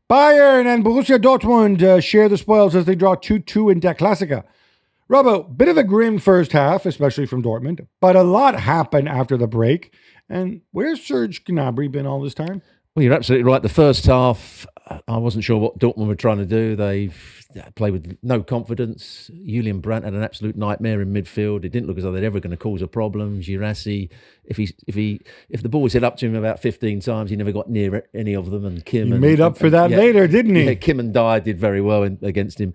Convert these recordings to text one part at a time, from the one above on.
Bayern and Borussia Dortmund share the spoils as they draw 2-2 in Der Klassiker. Robbo, bit of a grim first half, especially from Dortmund, but a lot happened after the break. And where's Serge Gnabry been all this time? Well, you're absolutely right. The first half, I wasn't sure what Dortmund were trying to do. They've played with no confidence. Julian Brandt had an absolute nightmare in midfield. It didn't look as though they're ever going to cause a problem. Girassi, if the ball was hit up to him about 15 times, he never got near any of them. And Kim made up for that later, didn't he? Yeah, Kim and Dyer did very well against him.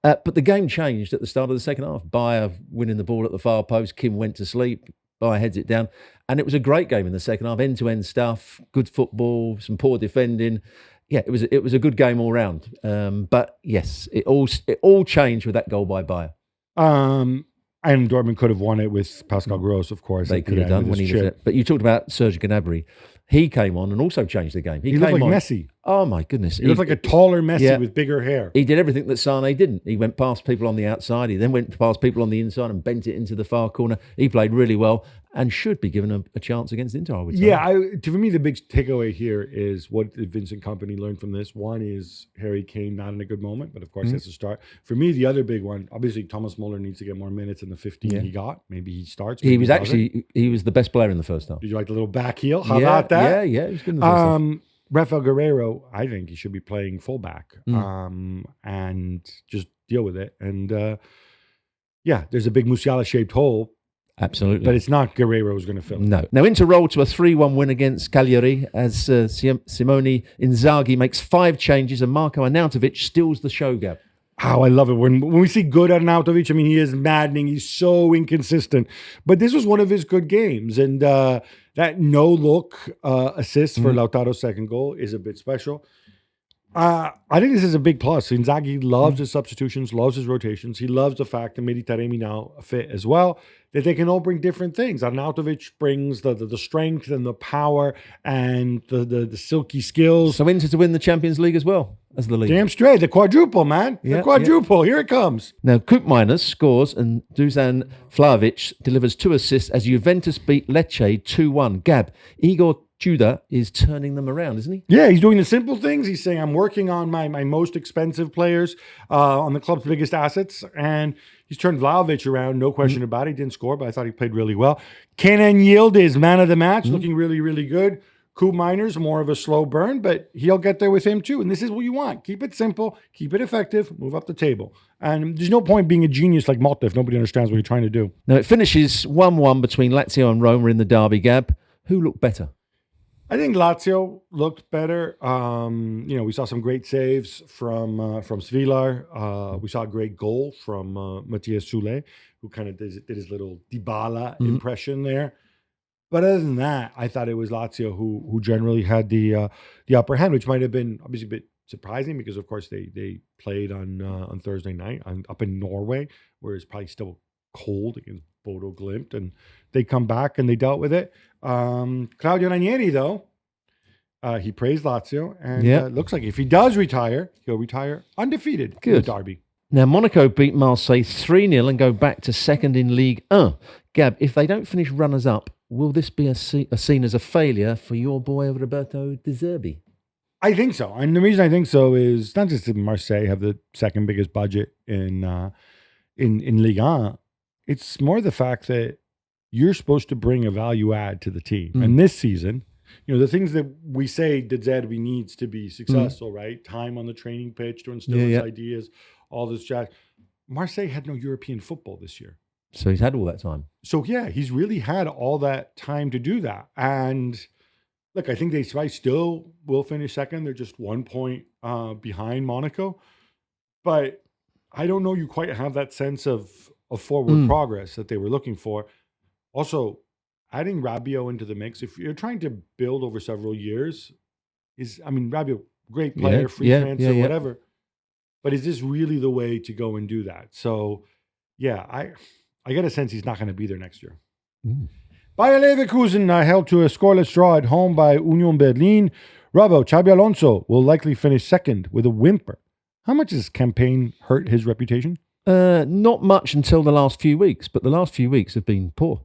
But the game changed at the start of the second half. Bayer winning the ball at the far post. Kim went to sleep. Bayer heads it down. And it was a great game in the second half. End-to-end stuff, good football, some poor defending. Yeah, it was a good game all round. But yes, it all changed with that goal by Bayer. And Dortmund could have won it with Pascal Gross, of course. They could have done when he was there. But you talked about Serge Gnabry. He came on and also changed the game. He looked like Messi. Oh, my goodness. He looked like a taller Messi with bigger hair. He did everything that Sané didn't. He went past people on the outside. He then went past people on the inside and bent it into the far corner. He played really well and should be given a chance against Inter, I would say. Yeah, for me, the big takeaway here is what did Vincent Kompany learn from this? One is Harry Kane not in a good moment, but of course that's a start. For me, the other big one, obviously Thomas Muller needs to get more minutes in the 15 he got. Maybe he starts. He was the best player in the first half. Did you like the little back heel? How about that? Yeah, he was good in the first half. Rafael Guerreiro, I think he should be playing fullback and just deal with it. And there's a big Musiala-shaped hole. Absolutely. But it's not Guerreiro who's going to fill it. No. Now, Inter rolled to a 3-1 win against Cagliari as Simone Inzaghi makes 5 changes and Marco Arnautovic steals the show gap. Oh, I love it. When we see good Arnautovic, I mean, he is maddening. He's so inconsistent. But this was one of his good games. And that no-look assist for Lautaro's second goal is a bit special. I think this is a big plus. Inzaghi loves his substitutions, loves his rotations. He loves the fact that Mehdi Taremi now fit as well, that they can all bring different things. Arnautovic brings the strength and the power and the silky skills. So Inter to win the Champions League as well as the league. Damn straight. The quadruple, man. The quadruple. Here it comes. Now, Koopmeiners scores and Dusan Vlahovic delivers 2 assists as Juventus beat Lecce 2-1. Gab, Igor Tudor is turning them around, isn't he? Yeah, he's doing the simple things. He's saying, I'm working on my most expensive players, on the club's biggest assets, and he's turned Vlahovic around, no question about it. He didn't score, but I thought he played really well. Kenan Yildiz, man of the match, looking really, really good. Koopmeiners, more of a slow burn, but he'll get there with him too. And this is what you want. Keep it simple, keep it effective, move up the table. And there's no point being a genius like Motta if nobody understands what you're trying to do. Now, it finishes 1-1 between Lazio and Roma in the derby, Gab. Who looked better? I think Lazio looked better. We saw some great saves from Svilar. We saw a great goal from Matthias Soule, who kind of did his little Dybala impression there. But other than that, I thought it was Lazio who generally had the upper hand, which might have been obviously a bit surprising because, of course, they played on Thursday night up in Norway, where it's probably still cold against Bodo Glimt, and they come back and they dealt with it. Claudio Ranieri, though, he praised Lazio, and it looks like if he does retire, he'll retire undefeated in the derby. Now, Monaco beat Marseille 3-0 and go back to second in Ligue 1. Gab, if they don't finish runners-up, will this be seen as a failure for your boy Roberto De Zerbi? I think so. And the reason I think so is not just that Marseille have the second biggest budget in Ligue 1. It's more the fact that you're supposed to bring a value add to the team. And this season, the things that we say De Zerbi needs to be successful, right? Time on the training pitch to instill his ideas, all this jazz. Marseille had no European football this year. So he's had all that time. So, yeah, he's really had all that time to do that. And, look, I think they still will finish second. They're just 1 point behind Monaco. But I don't know you quite have that sense of forward progress that they were looking for. Also, adding Rabiot into the mix, if you're trying to build over several years, Rabiot, great player, free transfer, whatever. But is this really the way to go and do that? So, yeah, I get a sense he's not going to be there next year. Bayer Leverkusen held to a scoreless draw at home by Union Berlin. Robbo, Xabi Alonso will likely finish second with a whimper. How much has this campaign hurt his reputation? Not much until the last few weeks, but the last few weeks have been poor.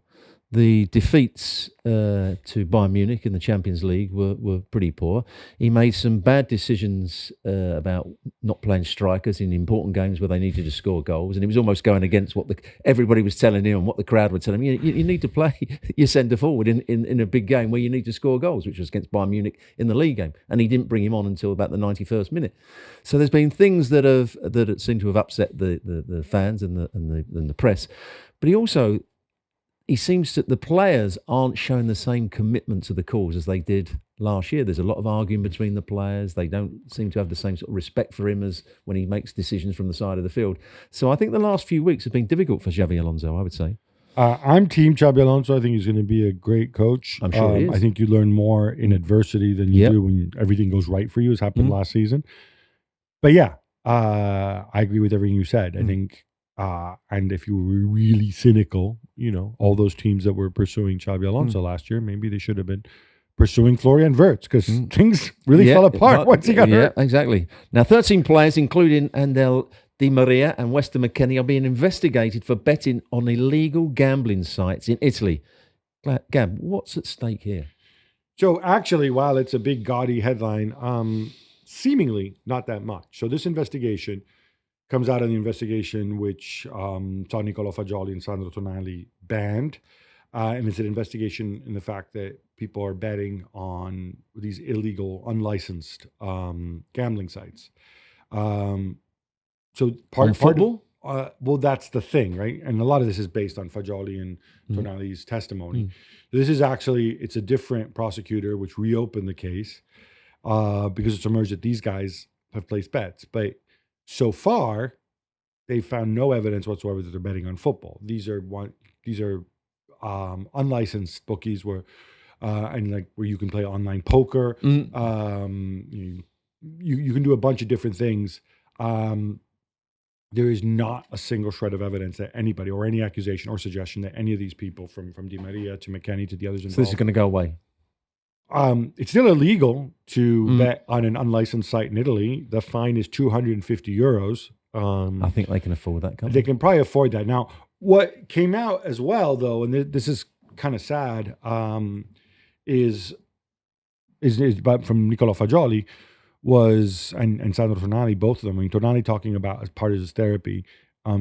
The defeats to Bayern Munich in the Champions League were pretty poor. He made some bad decisions about not playing strikers in important games where they needed to score goals, and he was almost going against what everybody was telling him and what the crowd were telling him. You need to play your centre forward in a big game where you need to score goals, which was against Bayern Munich in the league game, and he didn't bring him on until about the 91st minute. So there's been things that seem to have upset the fans and the press, but he seems that the players aren't showing the same commitment to the cause as they did last year. There's a lot of arguing between the players. They don't seem to have the same sort of respect for him as when he makes decisions from the side of the field. So I think the last few weeks have been difficult for Xabi Alonso, I would say. I'm team Xabi Alonso. I think he's going to be a great coach. I'm sure he is. I think you learn more in adversity than you do when everything goes right for you, as happened last season. But yeah, I agree with everything you said. I think... and if you were really cynical, all those teams that were pursuing Xabi Alonso last year, maybe they should have been pursuing Florian Wirtz, because things really fell apart once he got hurt. Yeah, exactly. Now, 13 players, including Andel Di Maria and Weston McKennie, are being investigated for betting on illegal gambling sites in Italy. Gab, what's at stake here? So actually, while it's a big gaudy headline, seemingly not that much. So this investigation comes out of the investigation which saw Nicolò Fagioli and Sandro Tonali banned. And it's an investigation in the fact that people are betting on these illegal, unlicensed gambling sites. So part football? Well, that's the thing, right? And a lot of this is based on Fagioli and Tonali's testimony. This is actually, it's a different prosecutor which reopened the case because it's emerged that these guys have placed bets. But so far, they found no evidence whatsoever that they're betting on football. These are unlicensed bookies where you can play online poker. You can do a bunch of different things. There is not a single shred of evidence that anybody, or any accusation or suggestion that any of these people, from Di Maria to McKennie to the others involved. So this is going to go away. It's still illegal to bet on an unlicensed site in Italy. The fine is €250. I think they can afford that. They can probably afford that. Now, what came out as well, though, and this is kind of sad, is from Nicolò Fagioli and Sandro Tonali, both of them. I mean, Tonali talking about as part of his therapy,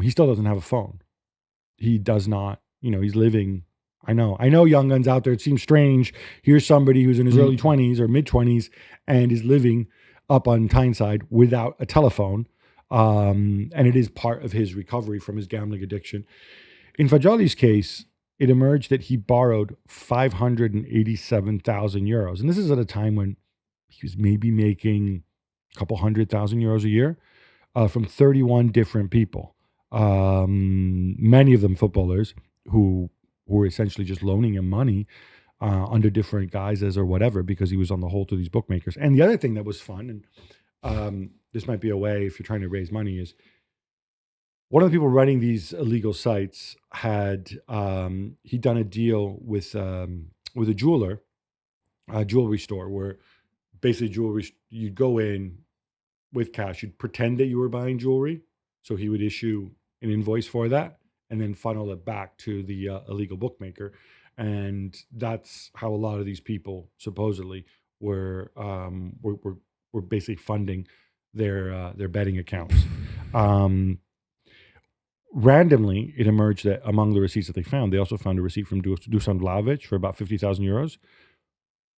he still doesn't have a phone. He does not. He's living. I know young guns out there, it seems strange. Here's somebody who's in his early 20s or mid-20s and is living up on Tyneside without a telephone. And it is part of his recovery from his gambling addiction. In Fagioli's case, it emerged that he borrowed €587,000. And this is at a time when he was maybe making a couple €100,000 a year from 31 different people. Many of them footballers who were essentially just loaning him money under different guises or whatever, because he was on the hold to these bookmakers. And the other thing that was fun, and this might be a way if you're trying to raise money, is one of the people running these illegal sites he'd done a deal with a jeweler, a jewelry store, where basically you'd go in with cash, you'd pretend that you were buying jewelry, so he would issue an invoice for that, and then funnel it back to the illegal bookmaker. And that's how a lot of these people supposedly were basically funding their betting accounts. Randomly, it emerged that among the receipts that they also found a receipt from Dusan Vlahovic for about €50,000.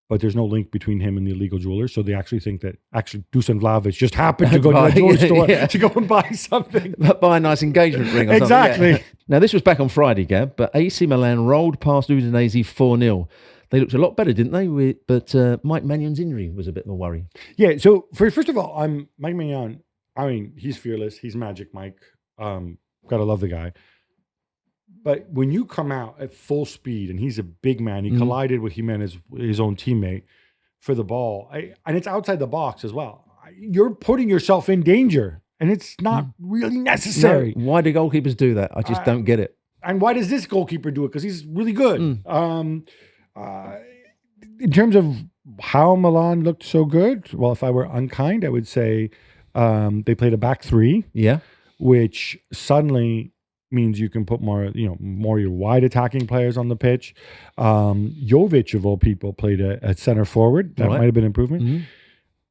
But there's no link between him and the illegal jeweler. So they actually think that Dusan Vlahovic just happened to go to a jewelry store to go and buy something. Buy a nice engagement ring or exactly. Something. Yeah. Now, this was back on Friday, Gab, but AC Milan rolled past Udinese 4-0. They looked a lot better, didn't they? But Mike Magnan's injury was a bit of a worry. Yeah, so first of all, Mike Magnan, he's fearless. He's Magic Mike. Gotta love the guy. But when you come out at full speed, and he's a big man, he collided with Jimenez, his own teammate, for the ball. And it's outside the box as well. You're putting yourself in danger, and it's not really necessary. No, why do goalkeepers do that? I just don't get it. And why does this goalkeeper do it? Because he's really good. In terms of how Milan looked so good, well, if I were unkind, I would say they played a back three. Yeah. Which suddenly means you can put more your wide attacking players on the pitch. Jovic, of all people, played at center forward. That might have been an improvement. Mm-hmm.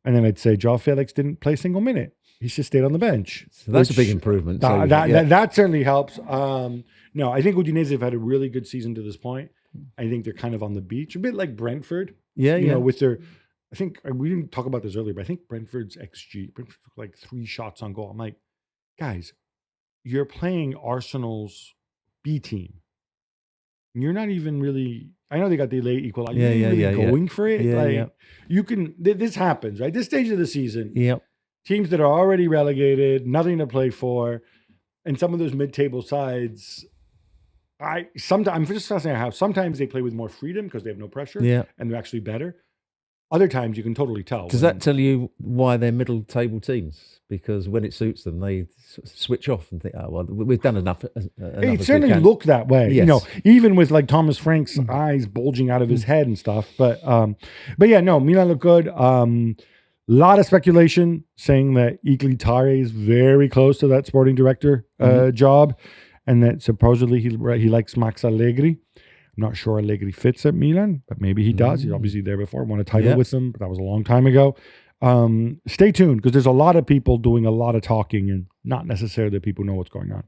And then I'd say Joao Felix didn't play a single minute. He's just stayed on the bench. So that's a big improvement. That certainly helps. No, I think Udinese have had a really good season to this point. I think they're kind of on the beach, a bit like Brentford. With their, I think we didn't talk about this earlier, but I think Brentford's XG, Brentford took like 3 shots on goal. I'm like, guys, you're playing Arsenal's B team. You're not even really. I know they got the late equalizer. Going for it. You can. This happens, right? This stage of the season. Yep. Teams that are already relegated, nothing to play for, and some of those mid-table sides. I'm just saying how sometimes they play with more freedom because they have no pressure, and they're actually better. Other times you can totally tell. Does that tell you why they're middle-table teams? Because when it suits them, they switch off and think, "Oh well, we've done enough." It certainly looked that way, yes. Even with like Thomas Frank's eyes bulging out of his head and stuff. But yeah, no, Milan looked good. Lot of speculation saying that Iglitare is very close to that sporting director job, and that supposedly he likes Max Allegri. I'm not sure Allegri fits at Milan, but maybe he does. He's obviously there before, won a title with them, but that was a long time ago. Stay tuned because there's a lot of people doing a lot of talking and not necessarily the people who know what's going on.